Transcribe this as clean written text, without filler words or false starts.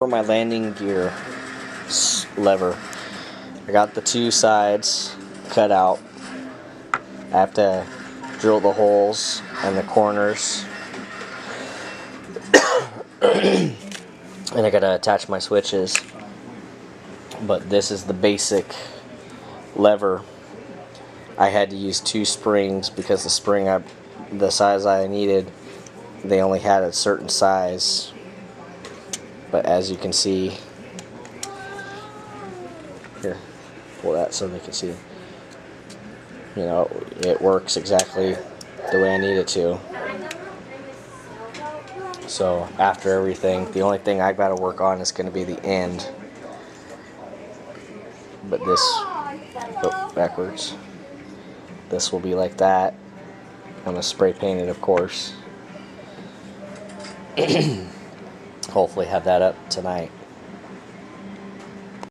For my landing gear lever, I got the two sides cut out. I have to drill the holes and the corners, and I gotta attach my switches. But this is the basic lever. I had to use two springs because the size I needed, they only had a certain size. But as you can see, here, pull that so they can see. You know, it works exactly the way I need it to. So after everything, the only thing I've got to work on is going to be the end. But this, backwards. This will be like that. I'm going to spray paint it, of course. Hopefully have that up tonight.